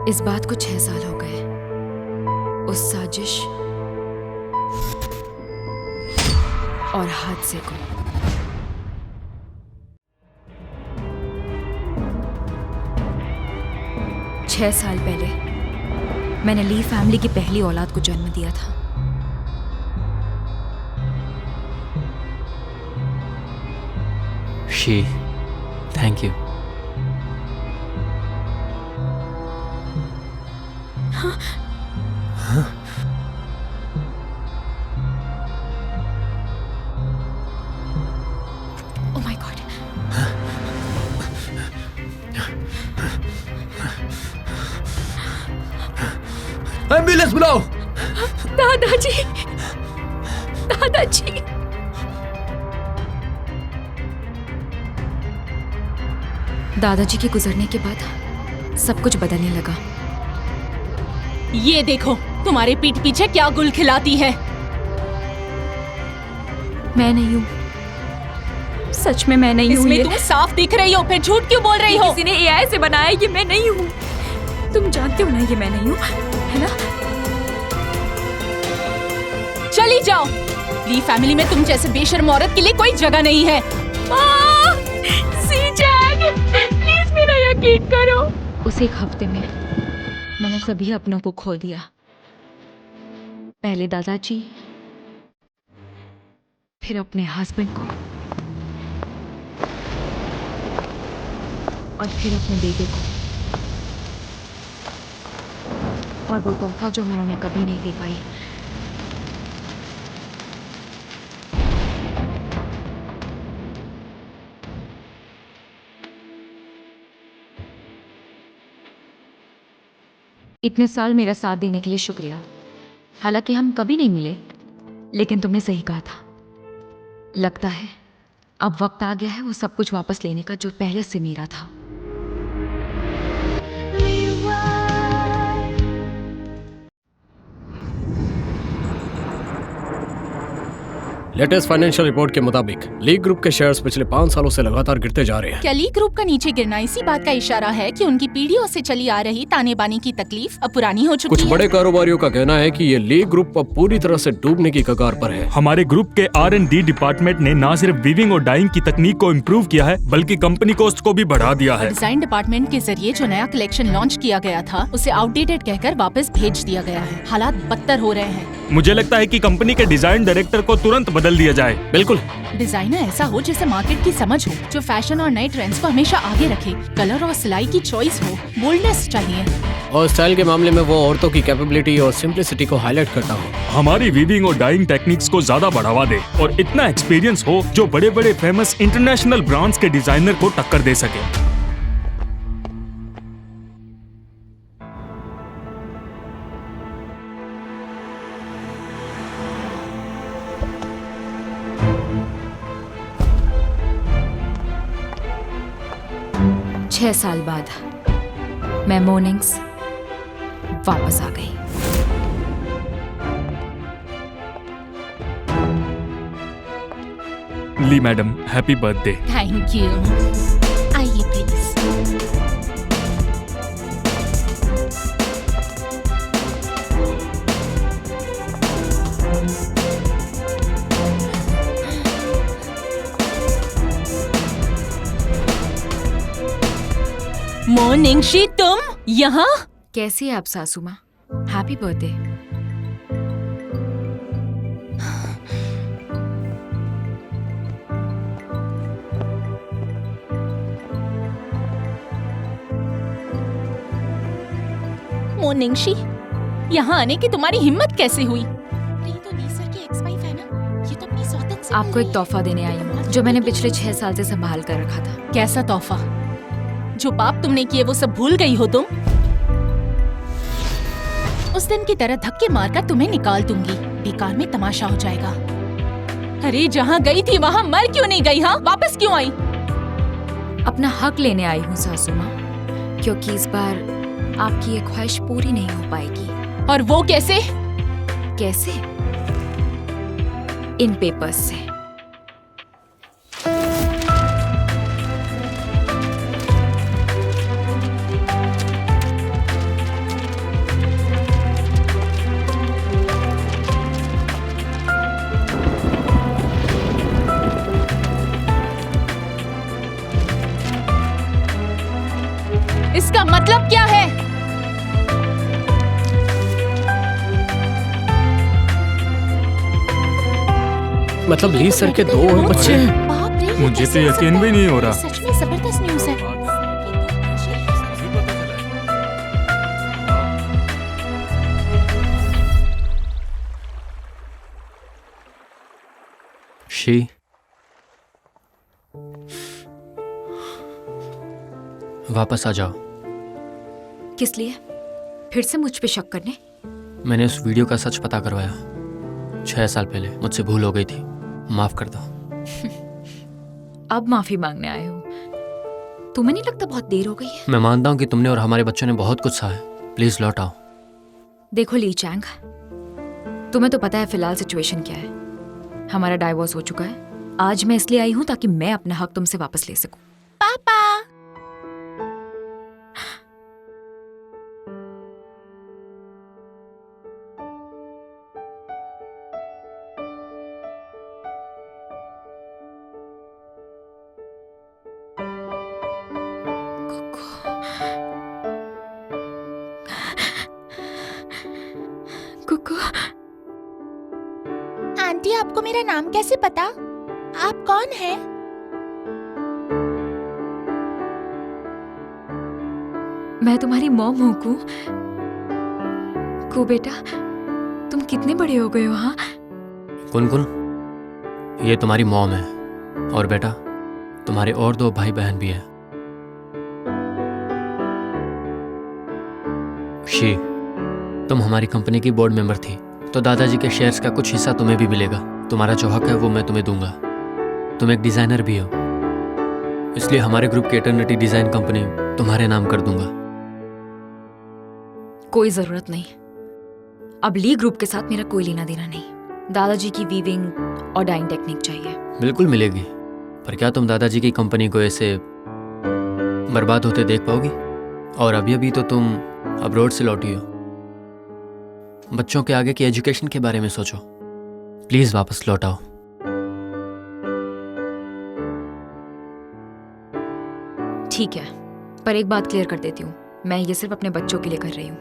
इस बात को 6 साल हो गए। उस साजिश और हादसे को। छह साल पहले मैंने ली फैमिली की पहली औलाद को जन्म दिया था। She, thank you. Oh my God. Ambulance बुलाओ। दादाजी, दादाजी। दादाजी के गुजरने के बाद सब कुछ बदलने लगा। ये देखो तुम्हारे पीठ पीछे क्या गुल खिलाती है। मैं नहीं हूँ, सच में मैं नहीं हूँ। इसमें तुम साफ दिख रही हो, फिर झूठ क्यों बोल रही हो? किसी ने AI से बनाया, ये मैं नहीं हूँ। तुम जानते हो ना ये मैं नहीं हूँ, है ना? चली जाओ। ली फैमिली में तुम जैसे बेशर्म औरत के लिए कोई जगह नहीं है। प्लीज मेरा यकीन करो। उस एक हफ्ते में मैंने सभी अपनों को खो दिया। पहले दादाजी, फिर अपने हस्बैंड को, और फिर अपने बेटे को। और वो तोहफा जो मैं उन्हें कभी नहीं दे पाई। इतने साल मेरा साथ देने के लिए शुक्रिया। हालांकि हम कभी नहीं मिले, लेकिन तुमने सही कहा था। लगता है अब वक्त आ गया है वो सब कुछ वापस लेने का जो पहले से मेरा था। लेटेस्ट फाइनेंशियल रिपोर्ट के मुताबिक लीग ग्रुप के शेयर्स पिछले 5 सालों से लगातार गिरते जा रहे हैं। क्या ली ग्रुप का नीचे गिरना इसी बात का इशारा है कि उनकी पीढ़ियों से चली आ रही ताने बाने की तकलीफ अब पुरानी हो चुकी कुछ है? बड़े कारोबारियों का कहना है कि ये लीग ग्रुप अब पूरी तरह से डूबने की कगार पर है। हमारे ग्रुप के R&D डिपार्टमेंट ने न सिर्फ वीविंग और डाइंग की तकनीक को इम्प्रूव किया है, बल्कि कंपनी कॉस्ट को भी बढ़ा दिया है। डिजाइन डिपार्टमेंट के जरिए जो नया कलेक्शन लॉन्च किया गया था उसे आउटडेटेड कहकर वापस भेज दिया गया है। हालात बदतर हो रहे हैं। मुझे लगता है कि कंपनी के डिजाइन डायरेक्टर को तुरंत बदल दिया जाए। बिल्कुल। डिजाइनर ऐसा हो जिसे मार्केट की समझ हो, जो फैशन और नए ट्रेंड्स को हमेशा आगे रखे। कलर और सिलाई की चॉइस हो, बोल्डनेस चाहिए। और स्टाइल के मामले में वो औरतों की कैपेबिलिटी और सिंप्लिसिटी को हाईलाइट करता हो। हमारी वीविंग और डाइंग टेक्निक्स को ज्यादा बढ़ावा दे और इतना एक्सपीरियंस हो जो बड़े बड़े फेमस इंटरनेशनल ब्रांड्स के डिजाइनर को टक्कर दे सके। 6 साल बाद मैं मॉर्निंग्स वापस आ गई। Lee madam, happy birthday. Thank you. आइए प्लीज। मॉर्निंग शी, तुम यहाँ? कैसी है आप सासू माँ? Happy birthday. मॉर्निंग शी, यहाँ आने की तुम्हारी हिम्मत कैसे हुई? ये तो ली सर की एक्स वाइफ है ना? ये तो अपनी सौतन से आपको एक तोहफा देने आई हूँ जो मैंने पिछले 6 साल से संभाल कर रखा था। कैसा तोहफा? जो पाप तुमने किए वो सब भूल गई हो तुम? उस दिन की तरह धक्के मारकर तुम्हें निकाल दूंगी। बेकार में तमाशा हो जाएगा। अरे जहाँ गई थी वहाँ मर क्यों नहीं गई? हाँ, वापस क्यों आई? अपना हक लेने आई हूँ सासू माँ, क्योंकि इस बार आपकी ये ख्वाहिश पूरी नहीं हो पाएगी। और वो कैसे? कैसे? इन पेपर्स से। इसका मतलब क्या है? मतलब ली सर के 2 बच्चे हैं। बाप रे, ये मुझे कैसे तो हो यकीन सकता भी है? नहीं हो रहा। सच में जबरदस्त न्यूज़ है। शी, वापस आ जाओ। किस लिए? फिर से मुझ पे शक करने? मैंने उस वीडियो का सच पता करवाया 6 साल पहले। मुझसे भूल हो गई थी, माफ कर दो। अब माफी मांगने आए हो? तुम्हें नहीं लगता बहुत देर हो गई है? मैं मानता हूँ कि तुमने और हमारे बच्चों ने बहुत कुछ सहा है। प्लीज लौट आओ। देखो ली चैंग, तुम्हें तो पता है फिलहाल सिचुएशन क्या है। हमारा डाइवोर्स हो चुका है। आज मैं इसलिए आई हूं ताकि मैं अपना हक तुमसे वापस ले सकूं। पापा, कुकू, आंटी आपको मेरा नाम कैसे पता? आप कौन हैं? मैं तुम्हारी मॉम हूँ कू बेटा, तुम कितने बड़े हो गए हो? हाँ, कुनकुन, ये तुम्हारी मॉम है और बेटा तुम्हारे और 2 भाई बहन भी हैं। शी, तुम हमारी कंपनी की बोर्ड मेंबर थी, तो दादाजी के शेयर्स का कुछ हिस्सा तुम्हें भी मिलेगा। तुम्हारा जो हक है वो मैं तुम्हें दूंगा। तुम एक डिजाइनर भी हो, इसलिए हमारे ग्रुप की एटर्निटी डिजाइन कंपनी तुम्हारे नाम कर दूंगा। कोई जरूरत नहीं। अब ली ग्रुप के साथ मेरा कोई लेना देना नहीं। दादाजी की वीविंग और डाइंग टेक्निक चाहिए। बिल्कुल मिलेगी, पर क्या तुम दादाजी की कंपनी को ऐसे बर्बाद होते देख पाओगी? और अभी अभी तो तुम अब्रॉड से लौटी हो। बच्चों के आगे की एजुकेशन के बारे में सोचो। प्लीज वापस लौट आओ। ठीक है, पर एक बात क्लियर कर देती हूँ, मैं ये सिर्फ अपने बच्चों के लिए कर रही हूँ।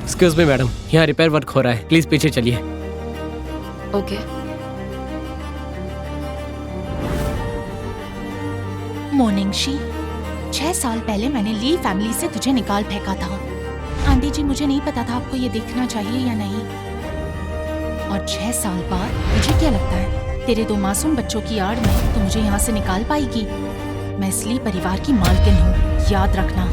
एक्सक्यूज मी मैडम, यहाँ रिपेयर वर्क हो रहा है, प्लीज पीछे चलिए। ओके। मॉर्निंग शी, 6 साल पहले मैंने ली फैमिली से तुझे निकाल फेंका था। आंटी जी, मुझे नहीं पता था आपको ये देखना चाहिए या नहीं। और 6 साल बाद मुझे क्या लगता है तेरे 2 मासूम बच्चों की आड़ में तो मुझे यहाँ से निकाल पाएगी? मैं इस ली परिवार की मालकिन हूँ, याद रखना।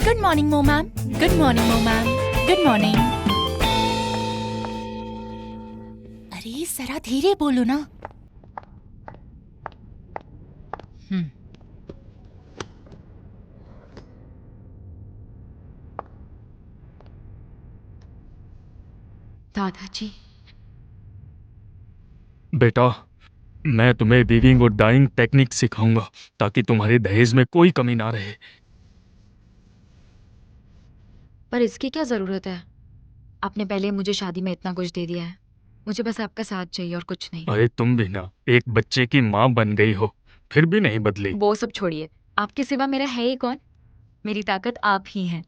गुड मॉर्निंग मो मैम। गुड मॉर्निंग मो मैम। Good morning. अरे जरा धीरे बोलो ना। दादाजी, बेटा, मैं तुम्हें वीविंग और डाइंग टेक्निक सिखाऊंगा ताकि तुम्हारे दहेज में कोई कमी ना रहे। पर इसकी क्या जरूरत है? आपने पहले मुझे शादी में इतना कुछ दे दिया है। मुझे बस आपका साथ चाहिए और कुछ नहीं। अरे तुम भी ना एक बच्चे की माँ बन गई हो, फिर भी नहीं बदली। वो सब छोड़िए, आपके सिवा मेरा है ही कौन? मेरी ताकत आप ही हैं।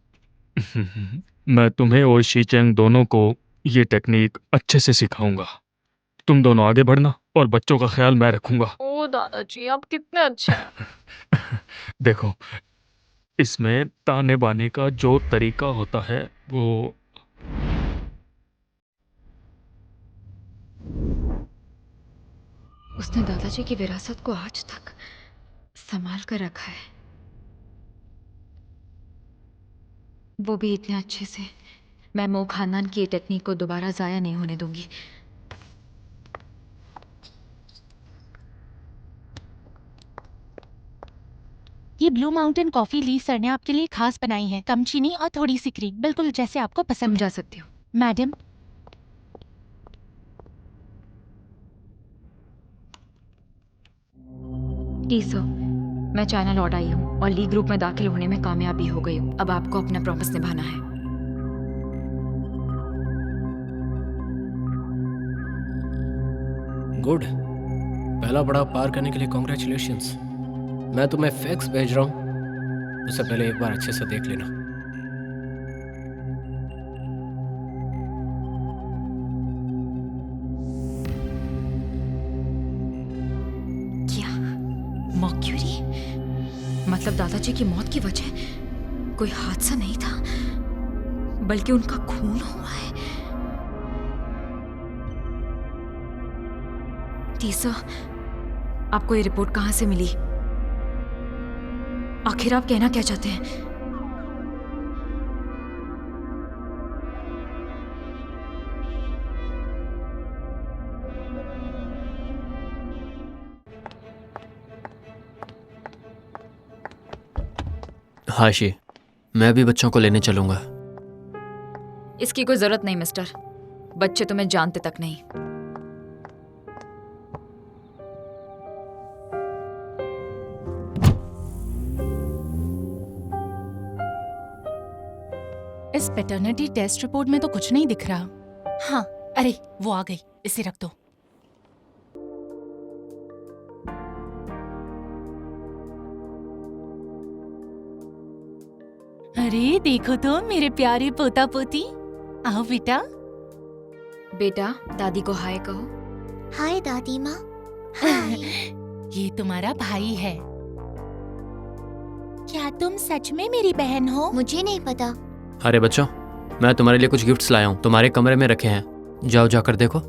मैं तुम्हें और शीचेंग दोनों को ये टेक्निक अच्छे से सिखाऊंगा। तुम दोनों आगे बढ़ना और बच्चों का ख्याल मैं रखूंगा। ओ दादाजी, आप कितने अच्छे हैं। देखो, इसमें ताने बाने का जो तरीका होता है वो उसने दादाजी की विरासत को आज तक संभाल कर रखा है, वो भी इतने अच्छे से। मैं मो खानदान की ये टेक्निक को दोबारा जाया नहीं होने दूंगी। ये ब्लू माउंटेन कॉफी ली सर ने आपके लिए खास बनाई है, कम चीनी और थोड़ी सी क्रीम, बिल्कुल जैसे आपको पसंद समझा सकती हूँ। है। मैडम, टी सर, मैं चाइना लौट आई हूँ और ली ग्रुप में दाखिल होने में कामयाबी हो गई हूँ। अब आपको अपना प्रॉमिस निभाना है। गुड, पहला पड़ाव पार करने के लिए कॉन्ग्रेचुलेशंस। मैं तुम्हें फैक्स भेज रहा हूँ, उससे पहले एक बार अच्छे से देख लेना। क्या मर्क्यूरी? मतलब दादाजी की मौत की वजह कोई हादसा नहीं था, बल्कि उनका खून हुआ है। तीसरा, आपको ये रिपोर्ट कहां से मिली? आखिर आप कहना क्या चाहते हैं? हाशी, मैं अभी बच्चों को लेने चलूंगा। इसकी कोई जरूरत नहीं मिस्टर, बच्चे तुम्हें जानते तक नहीं। इस पैटर्निटी टेस्ट रिपोर्ट में तो कुछ नहीं दिख रहा। हाँ, अरे वो आ गई, इसे रख दो। अरे देखो तो मेरे प्यारे पोता पोती, आओ बेटा। बेटा, दादी को हाय कहो। हाय दादी माँ। हाय। ये तुम्हारा भाई है। क्या तुम सच में मेरी बहन हो? मुझे नहीं पता। अरे बच्चों, मैं तुम्हारे लिए कुछ गिफ्ट्स लाया हूँ, तुम्हारे कमरे में रखे हैं, जाओ जाकर देखो।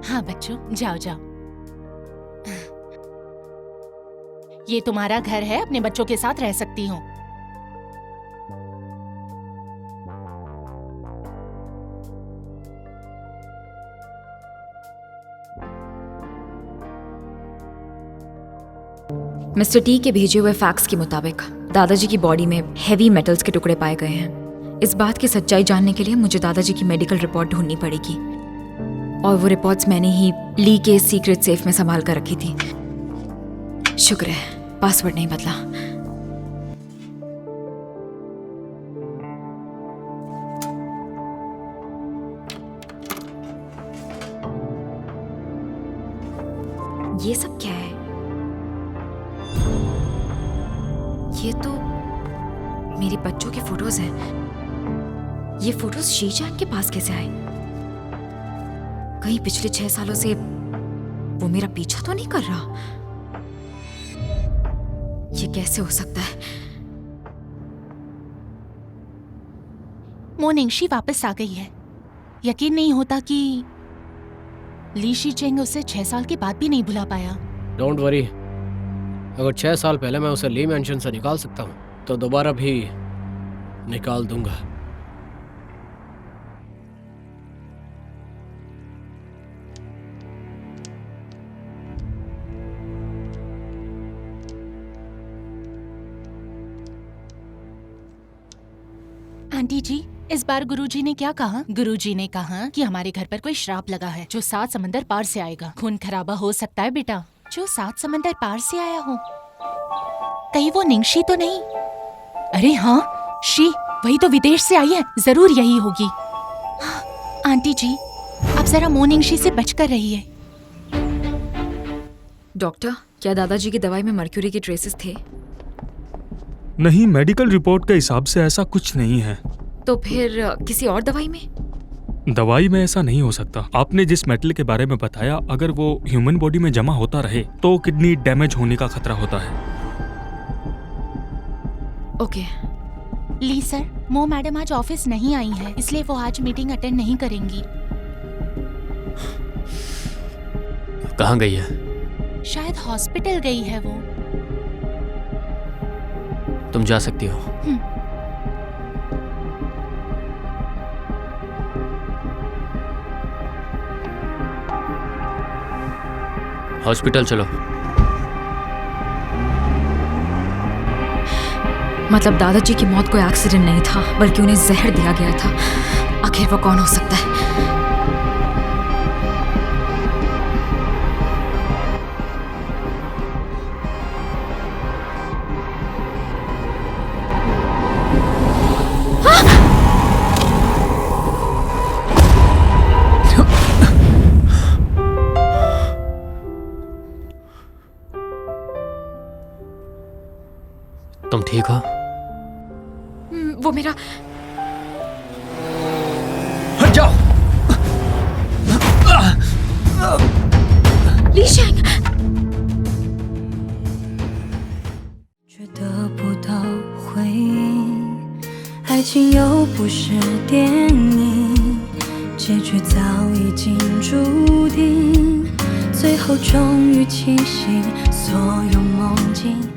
हाँ बच्चों, जाओ जाओ। ये तुम्हारा घर है, अपने बच्चों के साथ रह सकती हो। मिस्टर टी के भेजे हुए फैक्स के मुताबिक दादाजी की बॉडी में हेवी मेटल्स के टुकड़े पाए गए हैं। इस बात की सच्चाई जानने के लिए मुझे दादाजी की मेडिकल रिपोर्ट ढूंढनी पड़ेगी, और वो रिपोर्ट्स मैंने ही ली के सीक्रेट सेफ में संभाल कर रखी थी। शुक्र है पासवर्ड नहीं बदला। ये सब क्या है? ये तो मेरे बच्चों के फोटोज हैं। ये फोटोज शीजान के पास कैसे आए? कहीं पिछले 6 सालों से वो मेरा पीछा तो नहीं कर रहा? ये कैसे हो सकता है? मोनिंगशी वापस आ गई है। यकीन नहीं होता कि ली शीचेंग उसे 6 साल के बाद भी नहीं भुला पाया। डोंट वरी, अगर 6 साल पहले मैं उसे ली मेंशन से निकाल सकता हूँ तो दोबारा भी निकाल दूंगा। आंटी जी, इस बार गुरुजी ने क्या कहा? गुरुजी ने कहा कि हमारे घर पर कोई श्राप लगा है जो 7 समंदर पार से आएगा। खून खराबा हो सकता है बेटा। जो 7 समंदर पार से आया हो, कहीं वो निंगशी तो नहीं? अरे हाँ, शी वही तो विदेश से आई है, जरूर यही होगी। हाँ, आंटी जी आप जरा मोनिंगशी से बचकर रहिए। डॉक्टर, क्या दादाजी की दवाई में मर्क्यूरी के ट्रेसेस थे? नहीं, मेडिकल रिपोर्ट के हिसाब से ऐसा कुछ नहीं है। तो फिर किसी और दवाई में? दवाई में ऐसा नहीं हो सकता। आपने जिस मेटल के बारे में बताया, अगर वो ह्यूमन बॉडी में जमा होता रहे तो किडनी डैमेज होने का खतरा होता है। ओके। ली सर, मो मैडम आज ऑफिस नहीं आई है, इसलिए वो आज मीटिंग अटेंड नहीं करेंगी। कहाँ गई है? शायद हॉस्पिटल गई है वो। तुम जा सकती हो। हॉस्पिटल चलो। मतलब दादाजी की मौत कोई एक्सीडेंट नहीं था, बल्कि उन्हें जहर दिया गया था। आखिर वो कौन हो सकता है? तुम ठीक हो? वो मेरा हट जाओ। लीशेंग। 却得不到回应，爱情又不是电影，结局早已经注定，最后终于清醒，所有梦境。